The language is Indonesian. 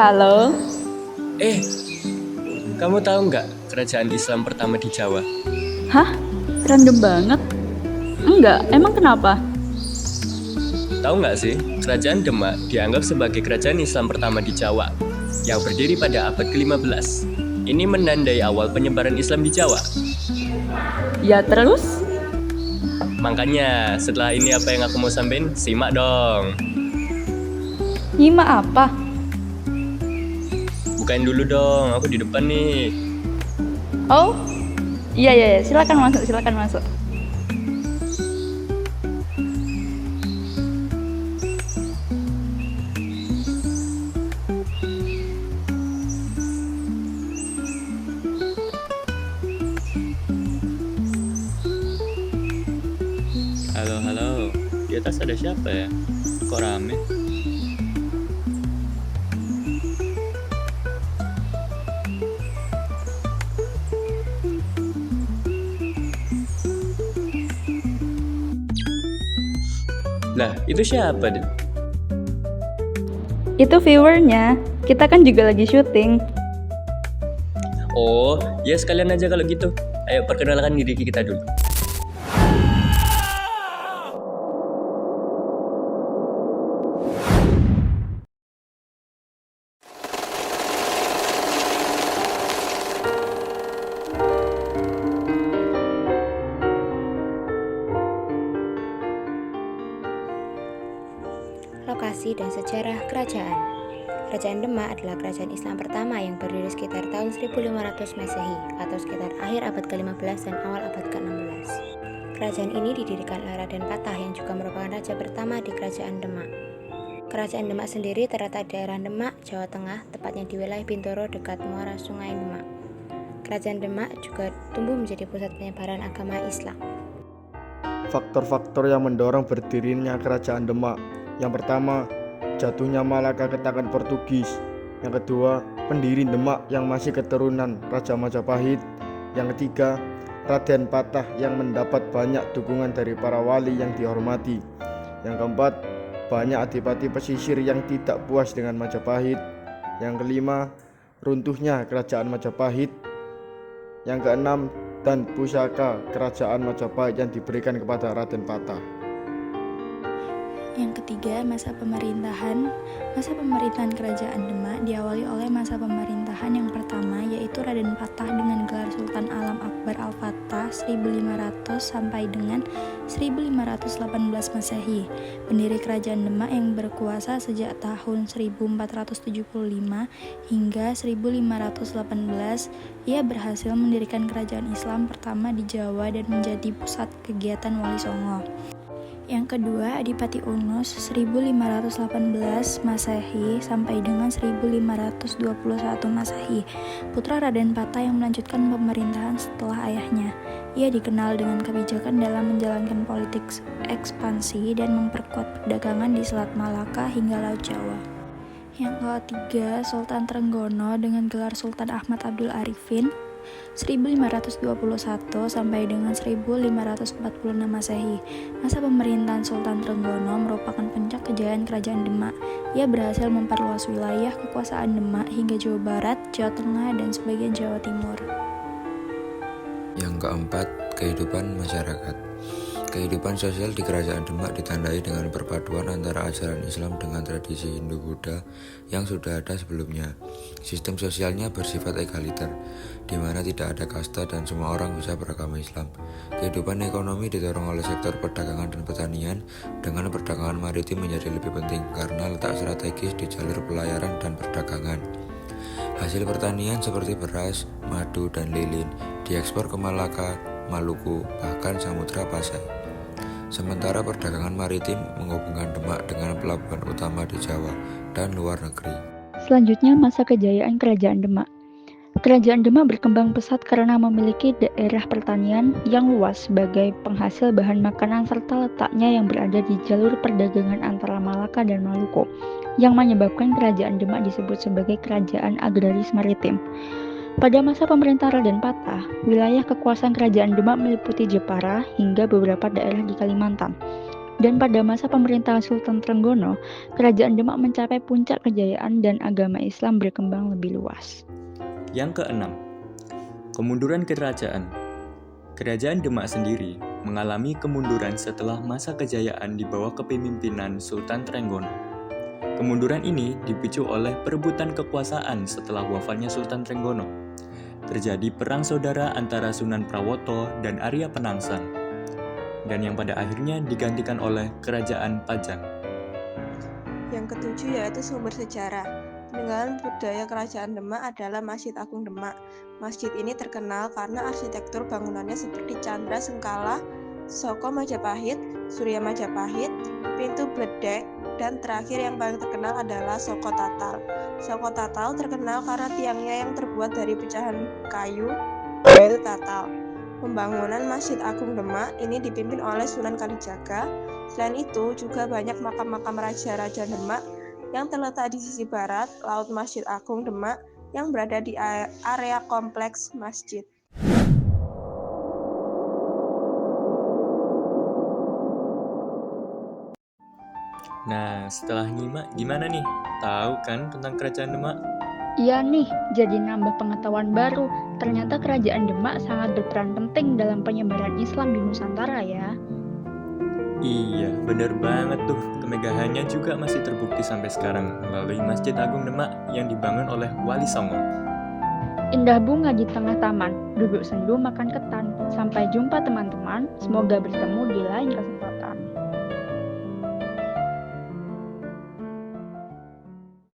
Halo, Eh, kamu tahu nggak kerajaan Islam pertama di Jawa? hah? Random banget? Enggak, emang kenapa? Tahu nggak sih, kerajaan Demak dianggap sebagai kerajaan Islam pertama di Jawa yang berdiri pada abad ke-15. Ini menandai awal penyebaran Islam di Jawa. Ya terus? Makanya setelah ini apa yang aku mau sampein, simak dong. Nyimak apa? Bukain dulu dong, aku di depan nih. Oh, iya, silakan masuk, silakan masuk. Halo, halo. Di atas ada siapa ya? Kok rame? Lah, itu siapa, Dit? Itu viewernya, kita kan juga lagi syuting. Oh, ya sekalian aja kalau gitu. Ayo perkenalkan diri kita dulu. Lokasi dan sejarah kerajaan. Kerajaan Demak adalah kerajaan Islam pertama yang berdiri sekitar tahun 1500 Masehi atau sekitar akhir abad ke-15 dan awal abad ke-16. Kerajaan ini didirikan oleh Raden Patah yang juga merupakan raja pertama di Kerajaan Demak. Kerajaan Demak sendiri terletak di daerah Demak, Jawa Tengah, tepatnya di wilayah Bintoro dekat muara Sungai Demak. Kerajaan Demak juga tumbuh menjadi pusat penyebaran agama Islam. Faktor-faktor yang mendorong berdirinya kerajaan Demak. Yang pertama, jatuhnya Malaka ke tangan Portugis. Yang kedua, pendiri Demak yang masih keturunan Raja Majapahit. Yang ketiga, Raden Patah yang mendapat banyak dukungan dari para wali yang dihormati. Yang keempat, banyak adipati pesisir yang tidak puas dengan Majapahit. Yang kelima, runtuhnya kerajaan Majapahit. Yang keenam, dan pusaka kerajaan Majapahit yang diberikan kepada Raden Patah. Yang ketiga, masa pemerintahan. Masa pemerintahan Kerajaan Demak diawali oleh masa pemerintahan yang pertama, yaitu Raden Patah dengan gelar Sultan Alam Akbar Al-Fatah 1500 sampai dengan 1518 Masehi. Pendiri Kerajaan Demak yang berkuasa sejak tahun 1475 hingga 1518, ia berhasil mendirikan kerajaan Islam pertama di Jawa dan menjadi pusat kegiatan Wali Songo. Yang kedua, Adipati Unus 1518 Masehi sampai dengan 1521 Masehi, putra Raden Patah yang melanjutkan pemerintahan setelah ayahnya. Ia dikenal dengan kebijakan dalam menjalankan politik ekspansi dan memperkuat perdagangan di Selat Malaka hingga Laut Jawa. Yang ketiga, Sultan Trenggono dengan gelar Sultan Ahmad Abdul Arifin 1521 sampai dengan 1546 Masehi. Masa pemerintahan Sultan Trenggono merupakan puncak kejayaan Kerajaan Demak. Ia berhasil memperluas wilayah kekuasaan Demak hingga Jawa Barat, Jawa Tengah, dan sebagian Jawa Timur. Yang keempat, kehidupan masyarakat. Kehidupan sosial di Kerajaan Demak ditandai dengan perpaduan antara ajaran Islam dengan tradisi Hindu-Buddha yang sudah ada sebelumnya. Sistem sosialnya bersifat egaliter, di mana tidak ada kasta dan semua orang bisa beragama Islam. Kehidupan ekonomi didorong oleh sektor perdagangan dan pertanian, dengan perdagangan maritim menjadi lebih penting karena letak strategis di jalur pelayaran dan perdagangan. Hasil pertanian seperti beras, madu, dan lilin diekspor ke Malaka, Maluku, bahkan Samudra Pasai. Sementara perdagangan maritim menghubungkan Demak dengan pelabuhan utama di Jawa dan luar negeri. Selanjutnya, masa kejayaan Kerajaan Demak. Kerajaan Demak berkembang pesat karena memiliki daerah pertanian yang luas sebagai penghasil bahan makanan serta letaknya yang berada di jalur perdagangan antara Malaka dan Maluku, yang menyebabkan Kerajaan Demak disebut sebagai Kerajaan Agraris Maritim. Pada masa pemerintahan Raden Patah, wilayah kekuasaan Kerajaan Demak meliputi Jepara hingga beberapa daerah di Kalimantan. Dan pada masa pemerintahan Sultan Trenggono, Kerajaan Demak mencapai puncak kejayaan dan agama Islam berkembang lebih luas. Yang keenam, kemunduran kerajaan. Kerajaan Demak sendiri mengalami kemunduran setelah masa kejayaan di bawah kepemimpinan Sultan Trenggono. Kemunduran ini dipicu oleh perebutan kekuasaan setelah wafatnya Sultan Trenggono. Terjadi perang saudara antara Sunan Prawoto dan Arya Penangsang, dan yang pada akhirnya digantikan oleh Kerajaan Pajang. Yang ketujuh yaitu sumber sejarah. Peninggalan budaya Kerajaan Demak adalah Masjid Agung Demak. Masjid ini terkenal karena arsitektur bangunannya seperti Candra Sengkala, Soko Majapahit, Surya Majapahit, Pintu Bledek, dan terakhir yang paling terkenal adalah Soko Tatal. Soko Tatal terkenal karena tiangnya yang terbuat dari pecahan kayu, yaitu tatal. Pembangunan Masjid Agung Demak ini dipimpin oleh Sunan Kalijaga. Selain itu, juga banyak makam-makam raja-raja Demak yang terletak di sisi barat laut Masjid Agung Demak yang berada di area kompleks masjid. Nah, setelah nyimak, gimana nih? Tahu kan tentang Kerajaan Demak? Iya nih, jadi nambah pengetahuan baru. Ternyata Kerajaan Demak sangat berperan penting dalam penyebaran Islam di Nusantara ya. Iya, bener banget tuh. Kemegahannya juga masih terbukti sampai sekarang melalui Masjid Agung Demak yang dibangun oleh Wali Songo. Indah bunga di tengah taman, duduk sendu makan ketan. Sampai jumpa teman-teman, semoga bertemu di lain kesempatan.